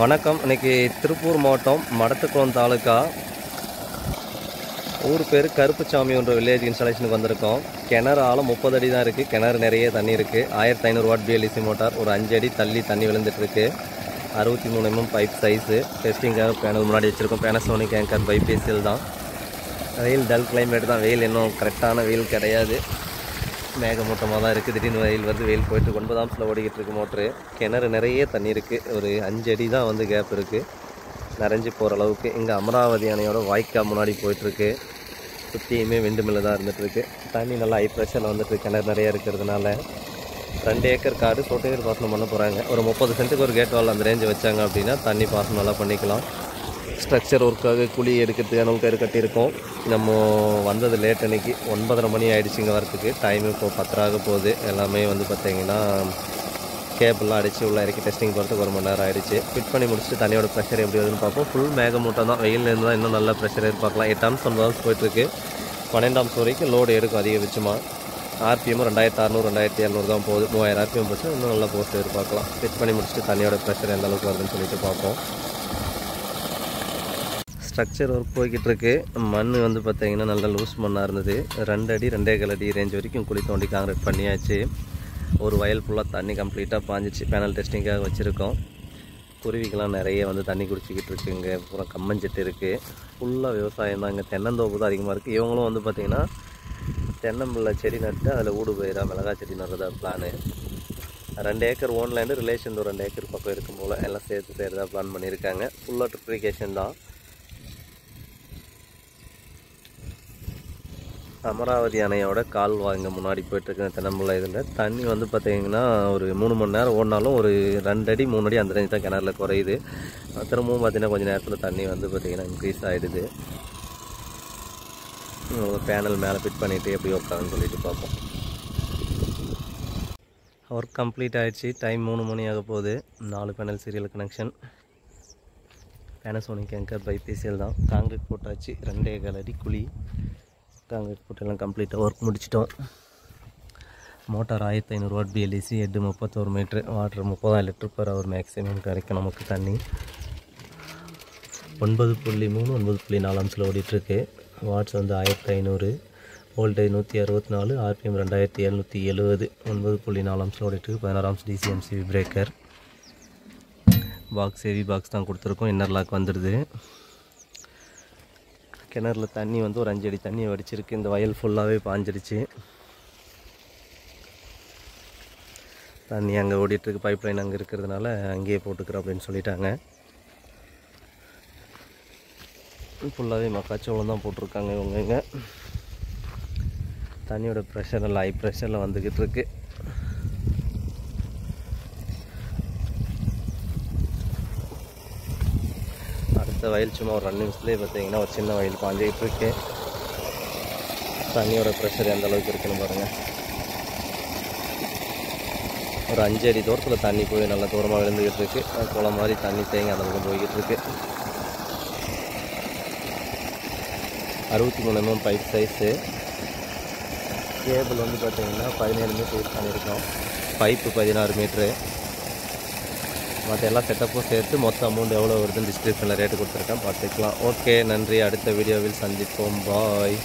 வணக்கம். இன்றைக்கி திருப்பூர் மாவட்டம் மடத்துக்குளம் தாலுக்கா ஊர் பேர் கருப்புச்சாமின்ற வில்லேஜ் இன்ஸ்டாலேஷனுக்கு வந்திருக்கோம். கிணறு ஆழம் 30 அடி தான் இருக்குது. கிணறு நிறைய தண்ணி இருக்குது. 1500 வாட் பிஎல்டிசி மோட்டார். ஒரு 5 அடி தள்ளி தண்ணி விழுந்துட்டுருக்கு. 63 mm பைப் சைஸு. டெஸ்டிங்காக பேனல் முன்னாடி வச்சுருக்கோம். பேனசோனிக் ஆங்கர் பைபிஎஸ்எல் தான். வெயில் டல் கிளைமேட் தான். வெயில் இன்னும் கரெக்டான வெயில் கிடையாது. மேகமூட்டமாக தான் இருக்குது. திடீர்னு வெயில் வந்து வெயில் போய்ட்டு 9 ஆம்ஸில் ஓடிக்கிட்டு இருக்குது மோட்ரு. கிணறு நிறைய தண்ணி இருக்குது. ஒரு 5 அடி தான் வந்து கேப் இருக்குது. நிறைஞ்சி போகிற அளவுக்கு. இங்கே அமராவதி அணையோட வாய்க்கா முன்னாடி போயிட்டுருக்கு. சுற்றியுமே விண்டு மில்லு தான் இருந்துகிட்ருக்கு. தண்ணி நல்லா ஹை ப்ரெஷரில் வந்துட்டு கிணறு நிறைய இருக்கிறதுனால 2 ஏக்கர் காடு சொட்டு நீர் பாசனம் பண்ண போகிறாங்க. ஒரு 30 சென்ட்டுக்கு ஒரு கேட் வால் அந்த ரேஞ்சு வச்சாங்க அப்படின்னா தண்ணி பாசனம் நல்லா பண்ணிக்கலாம். ஸ்ட்ரக்சர் ஒர்க்காக குழி எடுக்கிறதுக்கு அனல் கயிறு கட்டியிருக்கோம். நம்ம வந்தது லேட் அன்றைக்கி 9:30 மணி ஆகிடுச்சு இங்கே வரத்துக்கு. டைம் இப்போ 10 ஆக போகுது. எல்லாமே வந்து பார்த்திங்கன்னா கேபிள்லாம் அடித்து உள்ளே இறக்கி டெஸ்டிங் போகிறதுக்கு 1 மணி நேரம் ஆகிடுச்சு. ஃபிட் பண்ணி முடிச்சுட்டு தண்ணியோட ப்ரெஷர் எப்படி வருதுன்னு பார்ப்போம். ஃபுல் மேகமூட்டம் தான். வெயிலேருந்து தான் இன்னும் நல்ல ப்ரெஷர் எதிர்பார்க்கலாம். 8 ஆம்ஸ் 9 ஆம்ஸ் போயிட்டுருக்கு. 12 ஆம்ஸ் வரைக்கும் லோடு எடுக்கும் அதிகபட்சமாக. RPM 2600 2700 தான் போகுது. 3000 RPM போச்சு. இன்னும் நல்லா போஸ்ட் எதிர்பார்க்கலாம். ஃபிட் பண்ணி முடிச்சுட்டு தண்ணியோட ப்ரெஷர் எந்த அளவுக்கு வருதுன்னு சொல்லிட்டு பார்ப்போம். ஸ்ட்ரக்சர் ஒர்க் போய்கிட்டு இருக்கு. மண் வந்து பார்த்திங்கன்னா நல்லா லூஸ் மண்ணாக இருந்தது. 2 அடி 2.25 அடி ரேஞ்ச் வரைக்கும் குழி தோண்டி காங்கிரீட் பண்ணியாச்சு. ஒரு வயல் ஃபுல்லாக தண்ணி கம்ப்ளீட்டாக பாஞ்சிச்சு. பேனல் டெஸ்டிங்காக வச்சுருக்கோம். குருவிக்கெல்லாம் நிறைய வந்து தண்ணி குடிச்சிக்கிட்டு இருக்குது. இங்கே பூரா கம்மஞ்செட்டு இருக்குது. ஃபுல்லாக விவசாயம் தான். இங்கே தென்னந்தோப்பு தான் அதிகமாக இருக்குது. இவங்களும் வந்து பார்த்திங்கன்னா தென்னம்பிள்ளை செடி நட்டு அதில் ஊடு பயிரா மிளகாய் செடி நடுறதா plan. 2 acre own land relation ஒரு 2 ஏக்கர் பக்கம் இருக்கும் போல் எல்லாம் சேர்த்து செய்கிறதா பிளான் பண்ணியிருக்காங்க. ஃபுல்லாக ட்ரிப்ளிகேஷன் தான். அமராவதி அணையோட கால்வா இங்கே முன்னாடி போய்ட்டுருக்கு. தென்னம்பிள்ளை இதில் தண்ணி வந்து பார்த்திங்கன்னா ஒரு 3 மணி நேரம் ஓடினாலும் ஒரு 2 அடி 3 அடி அந்த ரேஞ்சு தான் கிணறுல குறையுது. திரும்பவும் பார்த்திங்கன்னா கொஞ்சம் நேரத்தில் தண்ணி வந்து பார்த்திங்கன்னா இன்க்ரீஸ் ஆகிடுது. பேனல் மேலே ஃபிட் பண்ணிவிட்டு எப்படி உட்காருன்னு சொல்லிட்டு பார்ப்போம். ஒர்க் கம்ப்ளீட் ஆகிடுச்சு. டைம் 3 மணி ஆக போகுது. 4 panel serial connection. Panasonic anchor பைபிஎஸ்எல் தான். காங்கிரீட் போட்டாச்சு. 2.25 அடி குழி காங்கிரீட் போட்டெல்லாம் கம்ப்ளீட்டாக ஒர்க் முடிச்சிட்டோம். Motor 1500 watt BLDC. Head 31 metre. Water 30,000 litre per hour maximum கிடைக்கும் நமக்கு தண்ணி. 9.3 9.4 ஆம்ஸில் ஓடிட்டுருக்கு. வாட்ஸ் வந்து 1500. வோல்டேஜ் 164. RPM 2770. 9.4 ஆம்ஸில் ஓடிட்டுருக்கு. 16 amps DCMC breaker. Box heavy box தான் கொடுத்துருக்கோம். இன்னர் லாக் வந்துடுது. கிணறுல தண்ணி வந்து ஒரு 5 அடி தண்ணி வடிச்சிருக்கு. இந்த வயல் ஃபுல்லாகவே பாஞ்சிடுச்சு. தண்ணி அங்கே ஓடிட்டுருக்கு. பைப் லைன் அங்கே இருக்கிறதுனால அங்கேயே போட்டுக்கிறோம் அப்படின்னு சொல்லிட்டாங்க. ஃபுல்லாகவே மக்காச்சோளம் தான் போட்டிருக்காங்க இவங்க. இங்கே தண்ணியோட ப்ரெஷர் நல்லா ஹை ப்ரெஷரில் வந்துக்கிட்டு இருக்கு. அடுத்த வயல் சும்மா ஒரு 2 நிமிஷத்துலேயே பார்த்தீங்கன்னா ஒரு சின்ன வயல் பாஞ்சிக்கிட்டு இருக்கு. தண்ணியோட ப்ரெஷர் எந்த அளவுக்கு இருக்குன்னு பாருங்கள். ஒரு 5 அடி தூரத்தில் தண்ணி போய் நல்லா தூரமாக விழுந்துக்கிட்டு இருக்கு. குளம் மாதிரி தண்ணி தேங்கி அந்த பக்கம் போய்கிட்டு இருக்கு. 63 mm பைப் சைஸு. கேபிள் வந்து பார்த்திங்கன்னா 17 மீட்டர் யூஸ் பண்ணியிருக்கோம். Pipe 16 metre. மற்ற எல்லா செட்டப்பும் சேர்த்து மொத்த அமௌண்ட் எவ்வளோ வருதுன்னு டிஸ்கிரிப்ஷனில் ரேட்டு கொடுத்துருக்கேன், பார்த்துக்கலாம். ஓகே, நன்றி. அடுத்த வீடியோவில் சந்திப்போம். பாய்.